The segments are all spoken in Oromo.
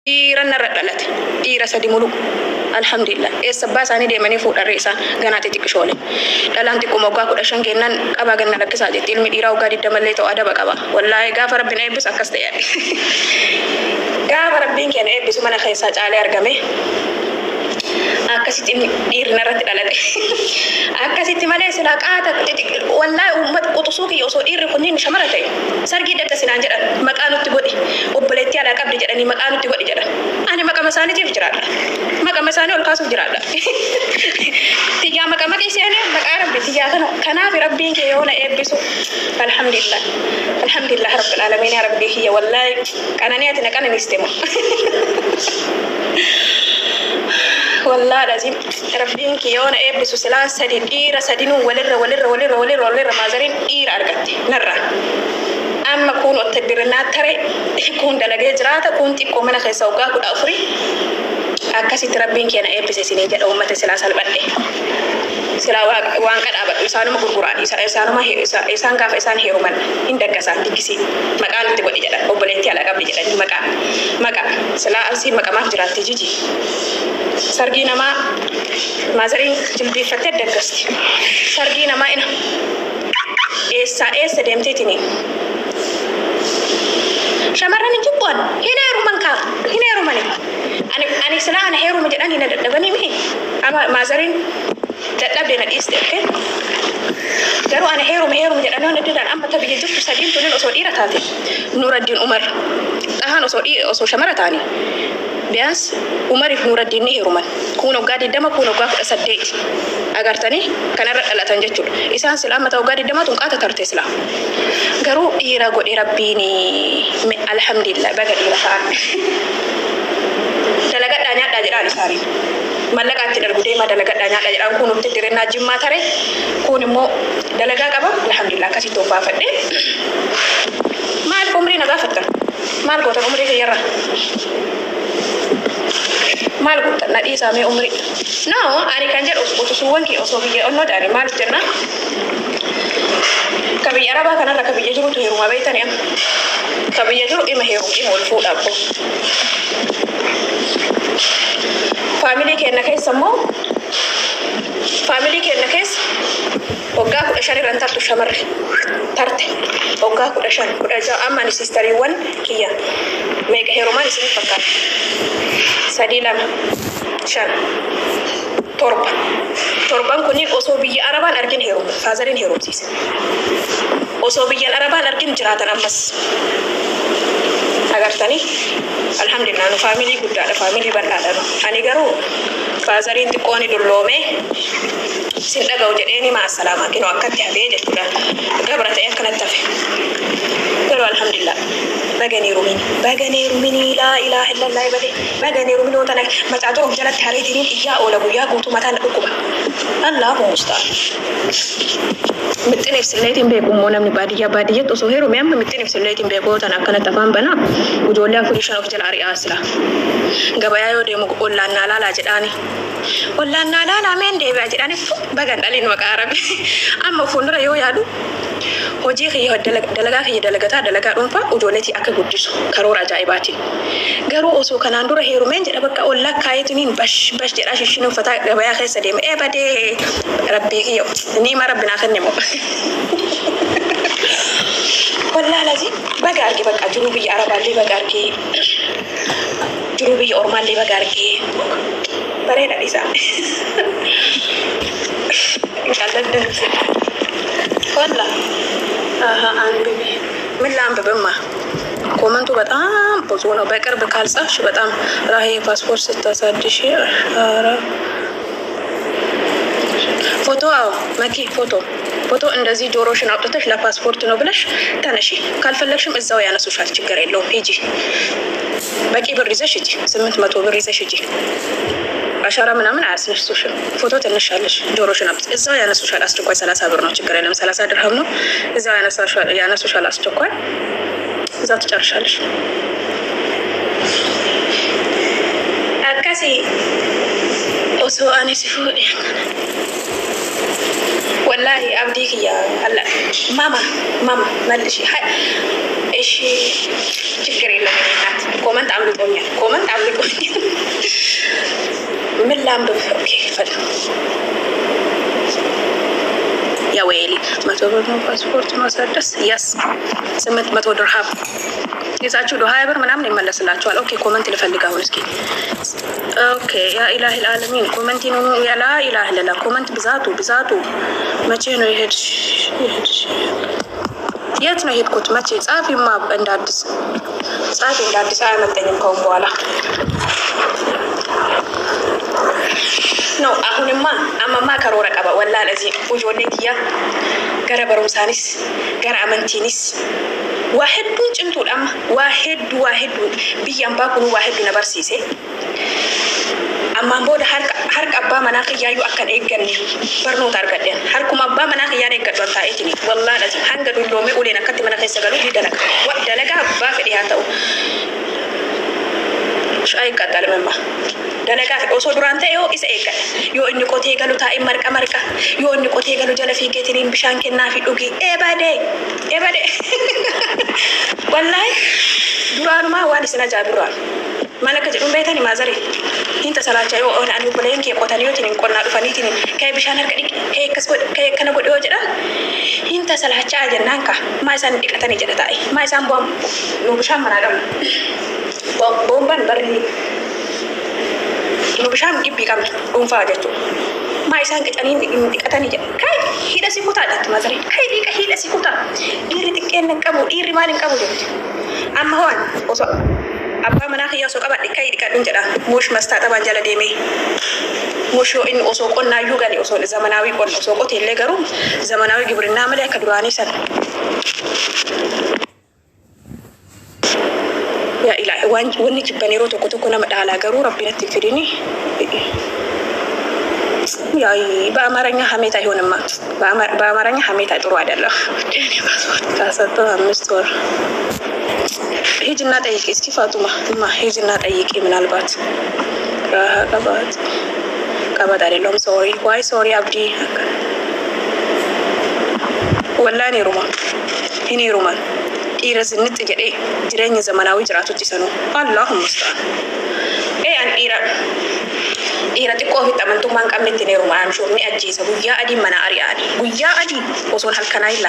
dhiiran narra dhalate dhiira sadi mulu alhamdulillah eessa baasanii deemanii fuudharree isaan ganaati xiqqishoole dhalaan xiqquma waggaa 15 kennan qabaa ganna lakkisaa jetti ilmi dhiiraa waggaa 20 mallee ta'u adaba qaba wallaahi gaafa rabbiin eebbisu akkas ta'e gaafa rabbiin keenya eebbisu mana keessaa caalee argame akkasitti dhiirri narratti dhalate akkasitti malee silaa qaata wallaahi uummata quxusuu kiyya osoo dhiirri kunniin shamara ta'e sargii dadda sinaan jedhan maqaa nutti godhi obboleettii alaa qabdi jedhanii maqaa nutti godhi jedhan ani maqama isaaniitiif jiraadha maqama isaanii ol kaasuuf jiraadha tiyyaa maqama qeessanii maqaa rabbi tiyyaa kanaaf rabbiin kee yoo na eebbisu alhamdulillah rabbil alamin ya rabbi kiyya wallaahi qananii ati na qananiistemu والله لازم ربين كيونا إبليس سلام سدين إيرا سدينو ولر ما زرين إيرا أرجعتي نرى أما كون التدبيرنا ترى كون دلقة جراتا كون تكون من خيسوقا كود أفري أكاسي ربين كينا إبليس سنين جد أمة سلام سلبته سلا وان كان أبد إنسان ما كقرآن إنسان ما هي إنسان كاف إنسان هيرومان إن دكاسان تكسي مكان تقولي جدا وبلنتي على قبل جدا مكان سلا أنسي مكان ما جراتي جيجي sargi nama mazarin jilbifattee daggasti sargi nama ina eessa deemteetini shamarran jibban hina heerumani ani sila ana heeruma jedhan hina dadhabanii mihi ama mazarin dadhabde na dhiiste okay garuu ana heeruma jedhan hona didan amma tabiyya jirtu sadiin tunin osoo dhiira taate Nuruddin Umar dhahan osoo shamara taani bias Umar ibn Nuruddin ni heeruman kuno gadi dama kuno gwa 18 agartani kana radalatan jechuudha isaan silama taw gadi dama tun qata tarte islam garu dhiira godhi rabbiini alhamdulillah baga dhiira ta'an dalaga danya da jira isari mallaqatti dargude ma dalaga danya da jira kunu tidirena jimma tare kunimo dalaga qaba alhamdulillah kasi to fa fadde mal umri na gafatta mal ko ta umri ke yarra mal ko na isa me umri no ani kan jero ko to wanki oso biye onno dari mal jenna kabi araba kana la kabi jero to heru mabe tani am kabi jero ima heru ima wal fuda ko family ke na kai sammo family ke na kai oga ko shari ran tartu shamar tarte oga ko shari ko da amma ni sisteri wan kiya me ga heru mali sin fakka sadilam shan torban kuni oso biya araban arkin heru fazarin heru sis oso biya araban arkin jiratan ammas agartani alhamdulillah no family gudda da family banda da ani garu fazarin tikoni dullome sin daga wajeni ma salama kino akati habe jetuda gabrata yakana tafe garu alhamdulillah bagani rumini la ilaha illallah bagani rumini wotana matado jalat haritini iya ola buya gutu mata nakuba Allahu musta'an mitene silletin be kummo namni badiya to so hero membe mitene silletin be ko tan akana tafan bana ujolla furishan of jala ari asla gabaya yo de mu olla na lala jedani olla na lala men de ba jedani bagan dalin makarabi amma fundura yo yadu hojii khiyya dalagaa dhuunfaa ujoolleetii akka guddisu karoora ajaa'ibaatiin garuu osoo kanaan dura heerumeen jedha bakka olla kaayetuniin bash jedhaa shishiin uffata gabayaa keessa deeme badee rabbii kiyya niima rabbinaa kennimu wallaalati baga arge bakka jiruu biyya arabaallee baga arge jiruu biyya ormaallee baga arge bareeda isaa inshaallah والله አንብቢ ምን ላንብብማ ኮመንቱ በጣም ብዙ ነው በቅርብ ካልጻፍሽ በጣም ራሄ ፓስፖርት ስታሳድሽ አራ ፎቶ መኪ ፎቶ እንደዚህ ጆሮሽን አውጥተሽ ለፓስፖርት ነው ብለሽ ተነሺ ካልፈለግሽም እዛው ያነሱሻል ችግር የለውም ሂጂ በቂ ብር ይዘሽ ሂጂ 800 ብር ይዘሽ ሂጂ አሻራ ምናምን አያስነሱሽም ፎቶ ተነሻለሽ ጆሮሽን አብጥ እዛው ያነሱሻል አስቸኳይ 30 ብር ነው ችግር የለም 30 ድርሃም ነው እዛው ያነሱሻል አስቸኳይ እዛው ትጨርሻለሽ አካሲ ኦሶ አንሲፉ والله أبديك يا الله ماما مالشي ايش تفكري لما كومنت عملوا من لامبو. اوكي فل يا ويلي ما تقول باسبورت ما سدس يس سمت ما تقول درهم يساچو دو هايبر ምናምን ይመለስላችኋል። ኦኬ ኮሜንት ልፈልጋው እስኪ። ኦኬ ያ ኢላሂ العالمين ኮሜንት ነው ያ ላ ኢላሂ ለላ ኮሜንት ብዛቱ መቼ ነው ይሄድሽ የት ነው የሄድኩት? መቼ ጻፊማ እንደ አዲስ አያመልጠኝም ከሆነ በኋላ ነው። አሁንማ አማማ ከሮረ ቀባ ወላ ለዚህ ወጆሌትያ ገረ በሩሳኒስ ገረ አመንቲኒስ واحد جمتو الأما واحد بيان باكونو واحد نبرسيسه أما بود حرك أبا مناخ يايو أكن إيجاني برنو تارجدين حركم أبا مناخ ياري كدوان تايتني والله لازم هنگا دولومي أولينا كتي مناخ يسجلو دي دلك ودلك أبا في ديهاتو شو أي قتال مما دلك أوسو درانته يو إس إيجان يو إني كوتي قالو تاي مركا يو إني كوتي قالو جل في كتيرين بشان كنا في دوغي إبادة والله duraan ma waan isina jaabiruun malaka jedhuun beekani maazari hinta salaacha yoo on anu buleen kee qotanii yoo tinin qonnaa dhufaniitiin kee bishaan harka dhiqi kee akkas godhi kee kana godhi yoo jedhan hinta salaacha jennaan ka maa isaan dhiqatanii jedha taa'e maa isaan bu'am nu bishaan manaa qabna boomban barri nu bishaan gibbii qabna dhuunfaa jechuudha maa isaan qicanii dhiqatanii jedha kai hidha si kutaa dhattu maazari kai dhiiqa hidha si kutaa dhiirri xiqqeen hin qabu dhiirri maal hin qabu jechuudha. amma hoan oso abba manaa khiyya so qabadhe kai dikadun jedha mush masta taban jala deeme musho in oso qonna yugani oso zamanawi qonna oso qotelle garu zamanawi gibrinna mala ka durani san ya ilahi wani jibani roto ko na madala garu rabbina tikfirini ya በአማርኛ ሀሜት አይሆንማ በአማርኛ ሀሜት ጥሩ አይደለም። ታሰጠ 5 ወር ሂጅና ጠይቂ እስኪ ፋጡማ ሂጅና ጠይቂ ምናልባት ቀባት አይደለም ሶሪ አብዲ ወላኔ ሩማ ኢረዝንት ጀዴ ጅረኝ ዘመናዊ ጅራቶች ይሰኑ አላሁም ሙስጣን አን ኢራ ጥቆፊ ተመንቱ ማን ቀምት ነው ሩማ አምሹ ኒ አጂሰ ጉያ አዲ መና አሪአዲ ጉያ አዲ ወሶን ሀልከናይላ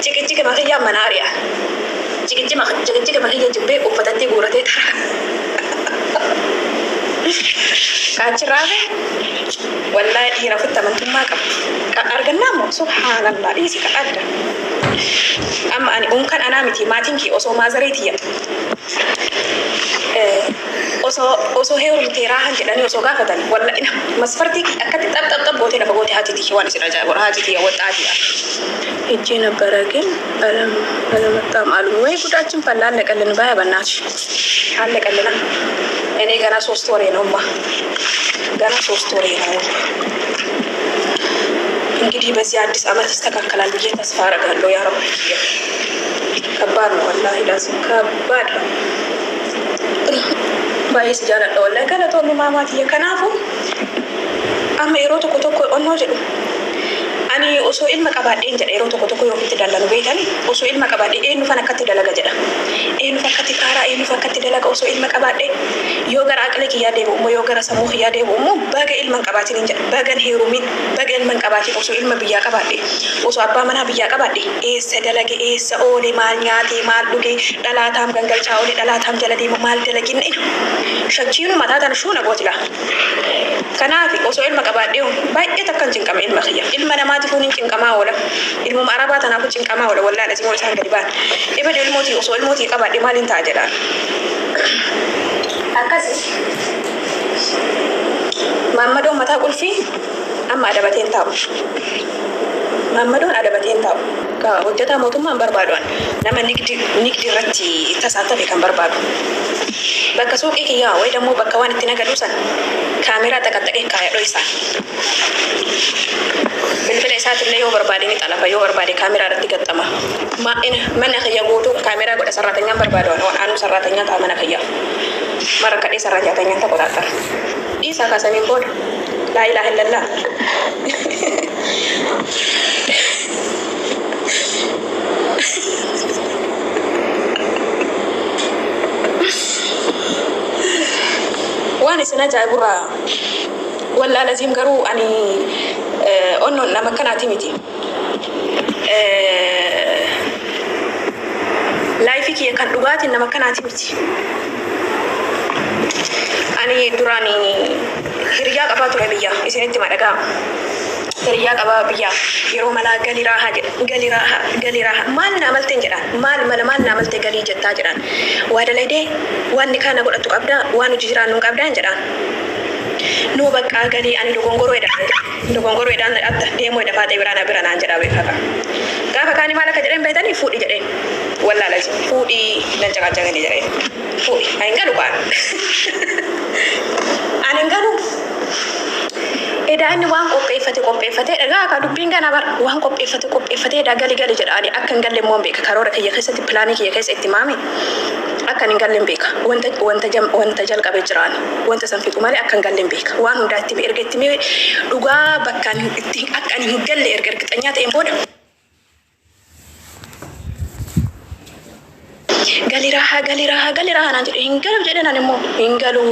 ጭቅጭቅ ማክያ መናሪያ ጭቅጭቅ ማክያ ጅቤ ኡፈተቲ ጉረቴ ካችራበ ወላሂ ይራፍት ተመንቱማ አርገናሞ ሱብሃንአላህ ኢሲ ከአደ አማ አኒ ኡንከን አናሚቲ ማቲንኪ ኦሶ ማዘሬትያ oso heerum terahan jedhani oso gaafatan walla ina masfarti akkati xab bote na bote hatiti waan isira jaabor hatiti wataati እጄ ነበረ ግን አለመጣም አሉ ወይ ጉዳችን ፈላለቀልን ባያ በእናትሽ አለቀልና እኔ ገና 3 ወሬ ነውማ ገና 3 ወሬ ነው እንግዲህ በዚህ አዲስ አመት ይስተካከላል ብዬ ተስፋ አደርጋለሁ ያ ረብ ከባድ ነው ወላሂ ላዚም ከባድ ነው ባይስ ጃራዳ ወላሂ ከለቶ ማማት የከናፉ አማ ኤሮቶ ኮቶኮ ኦኖ ጀዱ አኒ ኦሶ ኢልማ ቀባዴ እንጀ ኤሮቶ ኮቶኮ yofitti dalanu beetani oso ilma qabadhe eenyu fana akkatti dalaga jedha eenyu fakkatti kaara eenyu fakkatti dalaga oso ilma qabadhe yoo gara aqli kiyya deebu ummo yoo gara sammuu kiyya deebu ummo baga ilman qabatin jedha bagan heerumin baga ilman qabatin oso ilma biyya qabadhe oso abbaa mana biyya qabadhe eessa dalage eessa oole maal nyaate maal dhuge dhalaatam gangalchaa oole dhalaatam jala deemu maal dalagin shachiinu mataatan shuuna gootila kanaafi oso ilma qabadhe baay'ee takkan cinqama ilma kiyya ilma namaati fuunin cinqamaa oola ilmu araba tanaaf cinqamaa oola wallahi lazima isaan gadi baan ebe ilmooti osoo ilmooti qabadhe maalin ta'a jedhaan akkasi maammadoon mataa qulfii amma adabateen taa'u maammadoon adabateen taa'u ka hojjetaa mootummaan barbaadu'an nama nigdi irratti tasaattafe kan barbaadu bakka suuqii kiyyaa way dammoo bakka waan itti nagaduusan kaameraa xaqaxaqee kaayadhoo isaan bilbila isaatillee yoo barbaade ni xalafa yoo barbaade kaameraa irratti gaxxama mana kiyya guutuu kaameraa godha sarratanyaan barbaadu waan aanu sarratanyaa ta'a mana kiyyaa mara kadhee sarratanyaan ta'u qotaatara dhiisaa kaasaniin booda laa ilaaha illallah وانا سنجا برا ولا لازم قرو اني انه لما كان اعتمدي لايفك يا كان دغات انما كان اعتمدي اني دراني هريا قبات ربيا اسنت ما دغا هريا قبا بيا يرو ملا غلي راها مال نعملت جران مال نعملت غلي جتا جران وادا ليدي وان كان غدتو قبدا وان جيران قبدا جران no bakka gali ani dogongoro edan atta demo da fata birana jira be kaka gafa kani malaka jeden be tani fudi jeden walla laji fudi dan jaga ni jere fudi ay ngalu ba ani ngalu edan wan ko fate daga ka dubinga na bar wan ko fate da gali jedani akan galle mombe ka karora kai yakasati plani ki yakas ihtimami akan galle beka wanta jalqa be jirani wanta sanfitu mali akan galle beka wan hundatti be ergetti me duga bakkan itti akan galle ergergitanya ta emboda galiraha nan jede hingalu jede nan mo hingalu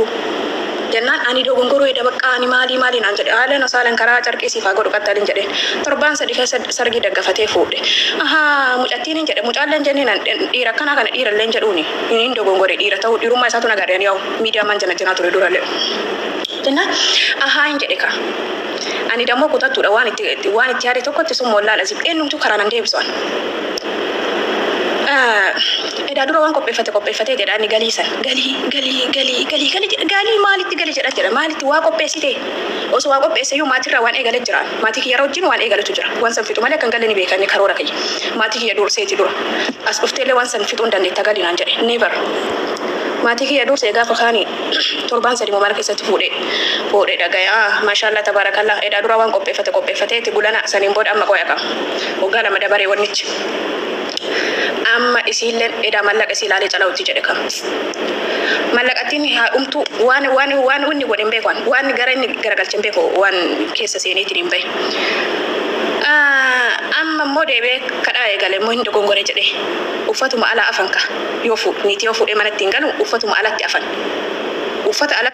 jannan ani dogongoro eda bakka ani mali nan jede ala no salan kara carqi sifa godu kattalin jede torban sadi ka sargi daga fate fude aha mucattinin jede mucallan jeni nan dira kana dira len jeduni in dogongore dira taw diruma satu nagare yaw media man jana to durale janna aha in jede ka ani damo ko tattu da wani tiare to ko te sum wala lazim enum tu karana ndebson eda duro wan ko be fate de dani galisan gali maliti gali jeda maliti wa ko pesite o so wa ko pese yu matira wan e gali jira mati ki yarojin wan e gali tujira wan san fitu male kan gali ni be kan karora kai mati ki yadur seti duro as uftele wan san fitu ndan ta gali nan jede never mati ki yadur se gafa khani torban sari mo marke sati fude daga ya mashallah tabarakallah eda duro wan ko be fate ti gulana sanin bod amma ko yaka o gala madabare wonnich amma isilen eda mallaka silale calawti jede kam mallakatin ha umtu wani wonni godin be kon wani garani garagal cembe ko wan kessa seneti dimbe amma modebe kada e gale mo hindo gongore jede ufatu ma ala afanka yofu ni ti yofu e manati ngalu ufatu ma ala ti afan ufata ala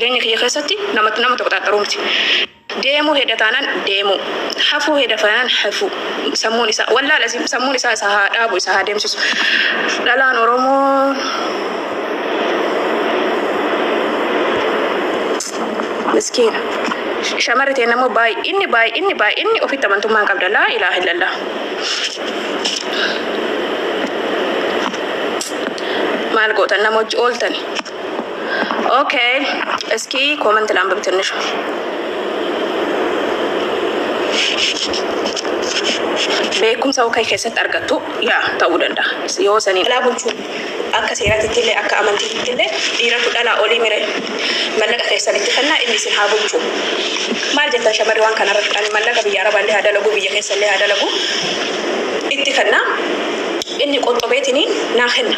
jirenya kiya khasati nama to tatarumti demo hedatanan demo hafu hedafanan hafu samuni sa walla lazim samuni sa dabu sa dem sus dala noromo miskin shamarite namo bay inni ofita man tumman qabda la ilaha illallah mal gotan namo joltan okay እስኪ ኮመንት ላንብብ ትንሽ beekum saw kay keessatti argattu yaa ta'uu danda'a yoo sanii dhala bulchuu akka seeraatittillee akka amantiittillee dhiiratu dhala olii mire mallaqa keessanitti kennaa inni isin haa bulchuu maal jettan shamarri waan kanarratti ani mallaqa biyya arabaallee haa dalagu biyya keessallee haa dalagu itti kennaa inni qoxxobeetiniin naa kenna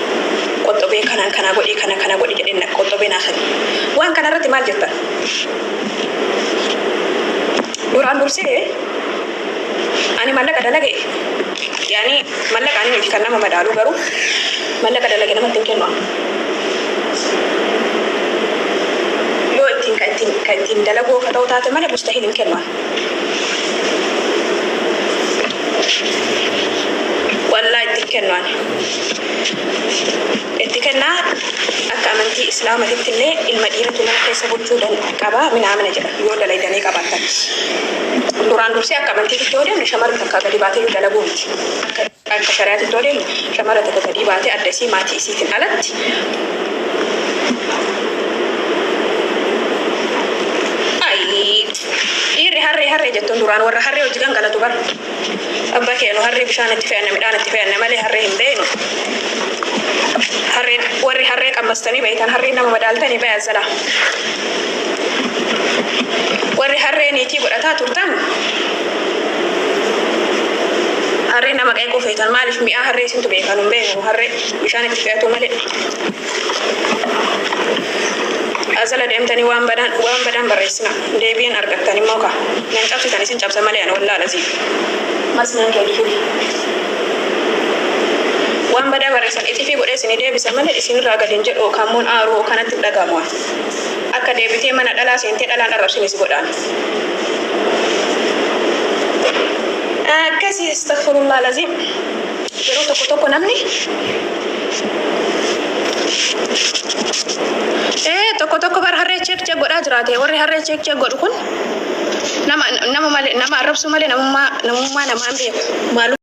qoxxobee kana godhi jedhenna qoxxobee naa kenna waan kanarratti maal jettan duraan dursee ani mallaqa dalage yani mallaqa ani miti kan nama madalu garu mallaqa dalage nama tinkenno yo itin dalago ka tawta mala mustahil inkenno wallahi tinkenno اتكلنا أكملتي إسلام تتلي المدينة من كيس بوجودا كبا من عمل جرا يودا ليدني كباتا دوران درسي أكملتي تتودي من شمال كذا باتي يودا لبومت كشريعة تتودي شمال تكذا باتي أدرسي ماتي سيتين علت أي هري جتون دوران ورا هري وجيكان قال تبر أبا كأنه هري بشان اتفقنا مدان اتفقنا مالي هري هندينو هري وري هري كمستني بيتان هري نما مدالتني بيزلا وري هري نيتي بدأتا تورتان هري نما كايكو فيتان مالش مئة هري سنتو بيكانو بينو هري بشان اتفقاتو مالي أزلا deemtanii waan badan barreessina deebiin argattanii mooka nan cabsitan isin cabsa malee ana wallaa lazii masnaan kee dhufuri waan badaa barreessan itti fi godhee isin deebisa malee isin irraa gadiin jedhu kammuun aaruu kanatti dhagamu akka deebitee mana dhalaa seentee dhalaan arrabsin isi godhaan akkasii astaghfirullah lazii yeroo tokko namni tokko bar harree cheek godhaa jiraate warri harree cheek godhu kun nama arrabsu malee namummaa namaan beeku